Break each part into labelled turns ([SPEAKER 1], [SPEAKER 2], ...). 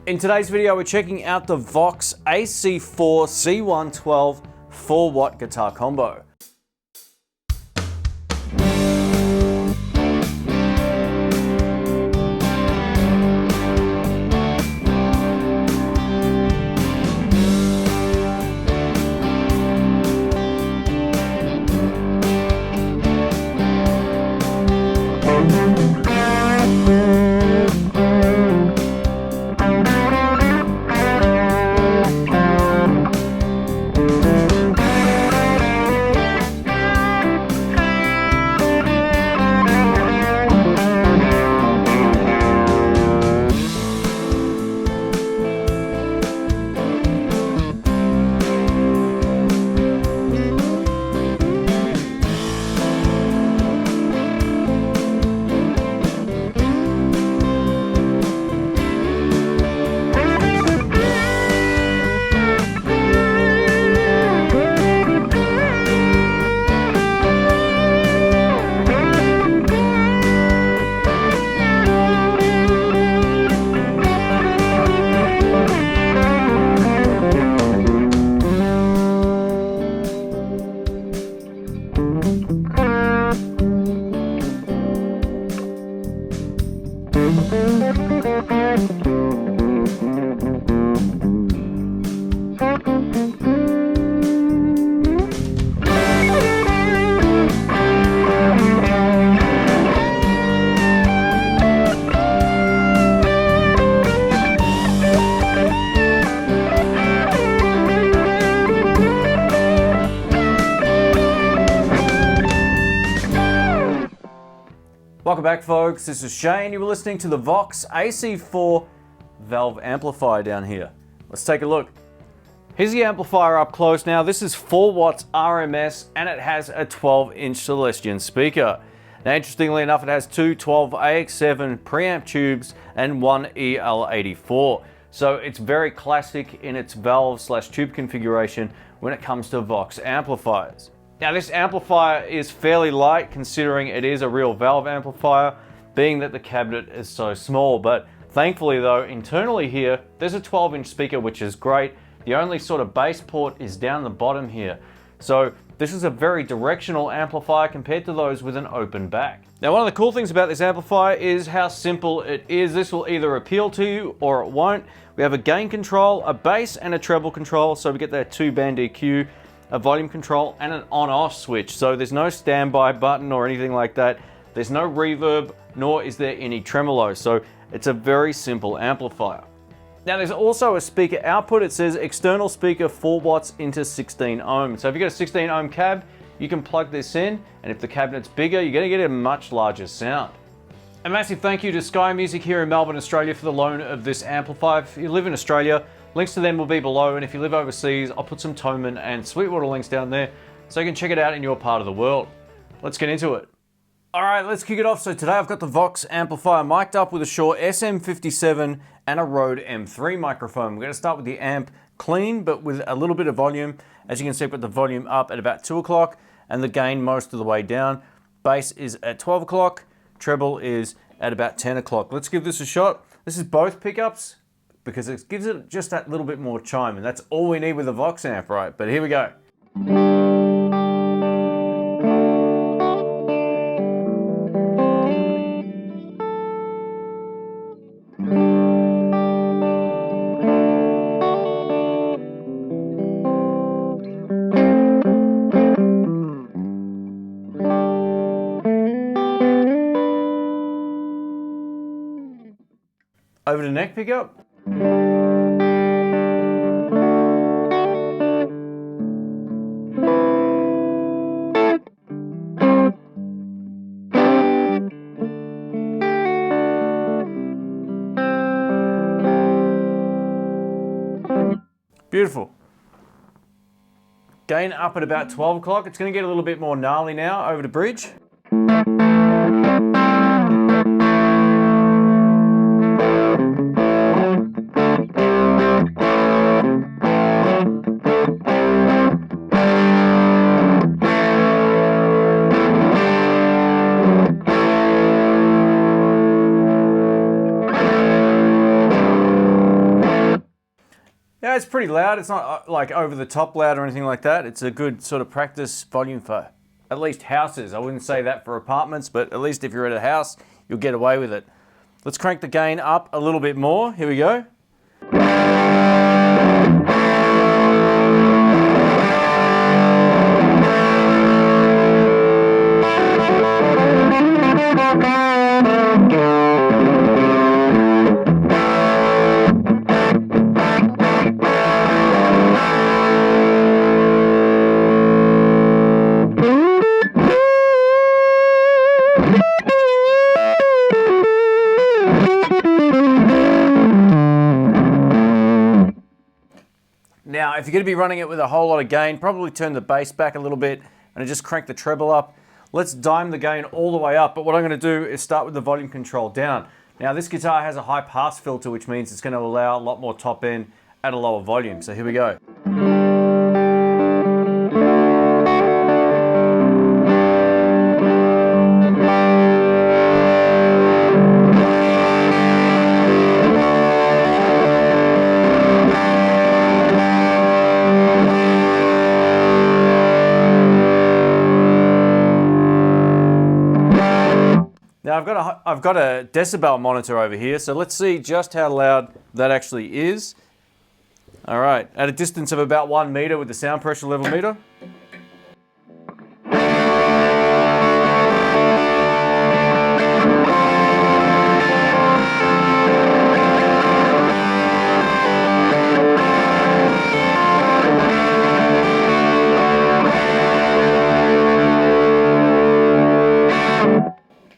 [SPEAKER 1] In today's video, we're checking out the Vox AC4C1-12 4-watt guitar combo. Welcome back, folks. This is Shane. You were listening to the Vox AC4 valve amplifier down here. Let's take a look. Here's the amplifier up close now. This is 4 watts RMS and it has a 12-inch Celestion speaker. Now, interestingly enough, it has two 12AX7 preamp tubes and one EL84. So it's very classic in its valve/tube configuration when it comes to Vox amplifiers. Now, this amplifier is fairly light considering it is a real valve amplifier, being that the cabinet is so small. But thankfully though, internally here, there's a 12-inch speaker, which is great. The only sort of bass port is down the bottom here. So this is a very directional amplifier compared to those with an open back. Now, one of the cool things about this amplifier is how simple it is. This will either appeal to you or it won't. We have a gain control, a bass and a treble control. So we get that 2-band EQ, a volume control and an on-off switch. So there's no standby button or anything like that. There's no reverb, nor is there any tremolo. So it's a very simple amplifier. Now, there's also a speaker output. It says external speaker 4 watts into 16 ohms. So if you've got a 16 ohm cab, you can plug this in, and if the cabinet's bigger, you're gonna get a much larger sound. A massive thank you to Sky Music here in Melbourne, Australia for the loan of this amplifier. If you live in Australia, links to them will be below, and if you live overseas, I'll put some Thomann and Sweetwater links down there so you can check it out in your part of the world. Let's get into it. All right, let's kick it off. So today I've got the Vox amplifier mic'd up with a Shure SM57 and a Rode M3 microphone. We're gonna start with the amp clean, but with a little bit of volume. As you can see, I've got the volume up at about 2 o'clock and the gain most of the way down. Bass is at 12 o'clock, treble is at about 10 o'clock. Let's give this a shot. This is both pickups, because it gives it just that little bit more chime, and that's all we need with a Vox amp, right? But here we go. Over to neck pickup. Beautiful. Gain up at about 12 o'clock. It's going to get a little bit more gnarly now. Over to bridge. Yeah, it's pretty loud. It's not like over the top loud or anything like that. It's a good sort of practice volume for at least houses. I wouldn't say that for apartments, but at least if you're at a house, you'll get away with it. Let's crank the gain up a little bit more. Here we go. Now, if you're going to be running it with a whole lot of gain, probably turn the bass back a little bit and just crank the treble up. Let's dime the gain all the way up, but what I'm going to do is start with the volume control down. Now, this guitar has a high pass filter, which means it's going to allow a lot more top end at a lower volume. So here we go. Now I've got a decibel monitor over here, so let's see just how loud that actually is. All right, at a distance of about 1 meter with the sound pressure level meter.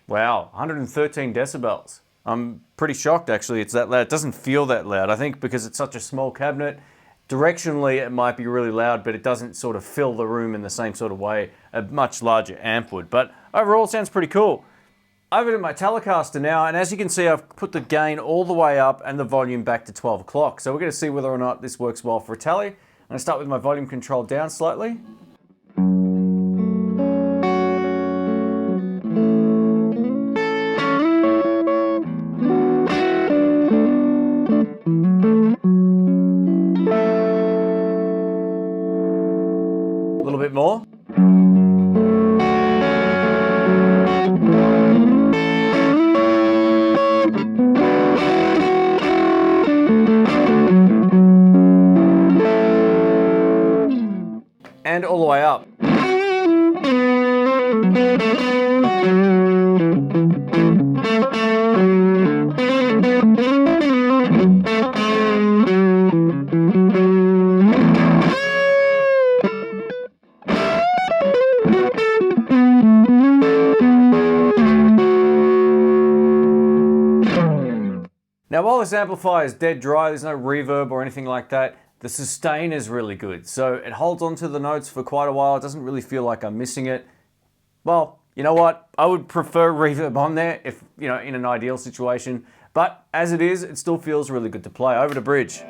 [SPEAKER 1] Wow, 113 decibels. I'm pretty shocked actually it's that loud. It doesn't feel that loud. I think because it's such a small cabinet, directionally it might be really loud, but it doesn't sort of fill the room in the same sort of way a much larger amp would. But overall it sounds pretty cool. Over to my Telecaster now, and as you can see I've put the gain all the way up and the volume back to 12 o'clock. So we're going to see whether or not this works well for a Tele. I'm going to start with my volume control down slightly. A little bit more. And all the way up. Now, while this amplifier is dead dry, there's no reverb or anything like that, the sustain is really good. So it holds onto the notes for quite a while. It doesn't really feel like I'm missing it. Well, you know what? I would prefer reverb on there if, you know, in an ideal situation. But as it is, it still feels really good to play. Over to bridge.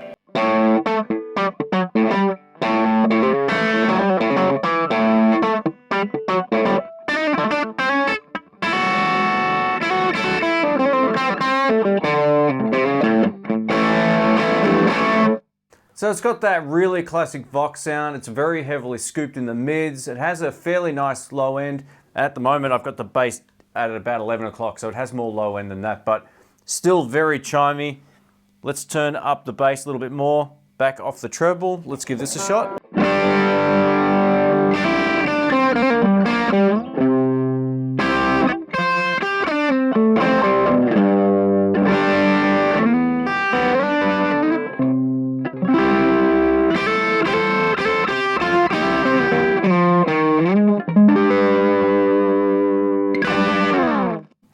[SPEAKER 1] So it's got that really classic Vox sound. It's very heavily scooped in the mids. It has a fairly nice low end. At the moment, I've got the bass at about 11 o'clock, so it has more low end than that, but still very chimey. Let's turn up the bass a little bit more. Back off the treble. Let's give this a shot.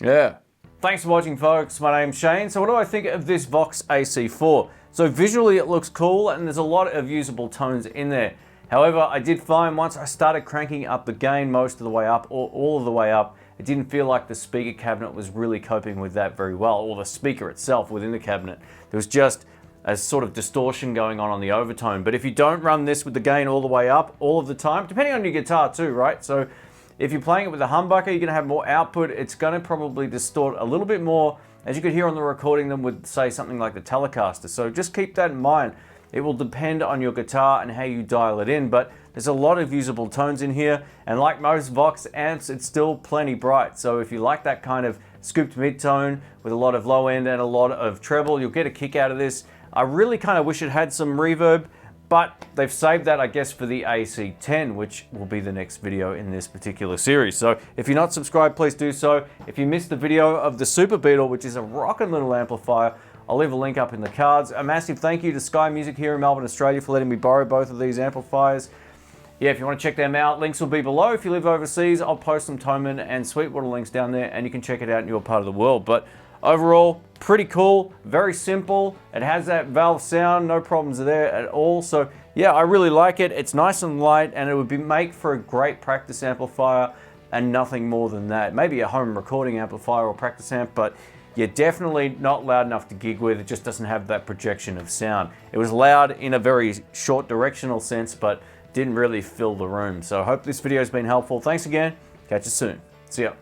[SPEAKER 1] Yeah. Thanks for watching, folks. My name's Shane. So what do I think of this Vox AC4? So visually it looks cool and there's a lot of usable tones in there. However, I did find once I started cranking up the gain most of the way up, or all of the way up, it didn't feel like the speaker cabinet was really coping with that very well, or the speaker itself within the cabinet. There was just a sort of distortion going on the overtone. But if you don't run this with the gain all the way up all of the time, depending on your guitar too, right? So if you're playing it with a humbucker, you're going to have more output. It's going to probably distort a little bit more, as you could hear on the recording, than with, say, something like the Telecaster. So just keep that in mind. It will depend on your guitar and how you dial it in, but there's a lot of usable tones in here, and like most Vox amps, it's still plenty bright. So if you like that kind of scooped mid-tone with a lot of low end and a lot of treble, you'll get a kick out of this. I really kind of wish it had some reverb, but they've saved that, I guess, for the AC10, which will be the next video in this particular series. So if you're not subscribed, please do so. If you missed the video of the Super Beetle, which is a rockin' little amplifier, I'll leave a link up in the cards. A massive thank you to Sky Music here in Melbourne, Australia for letting me borrow both of these amplifiers. Yeah, if you want to check them out, links will be below. If you live overseas, I'll post some Thomann and Sweetwater links down there, and you can check it out in your part of the world. But overall, pretty cool, very simple. It has that valve sound, no problems there at all. So yeah, I really like it. It's nice and light, and it would make for a great practice amplifier and nothing more than that. Maybe a home recording amplifier or practice amp, but you're definitely not loud enough to gig with. It just doesn't have that projection of sound. It was loud in a very short directional sense, but didn't really fill the room. So I hope this video has been helpful. Thanks again. Catch you soon. See ya.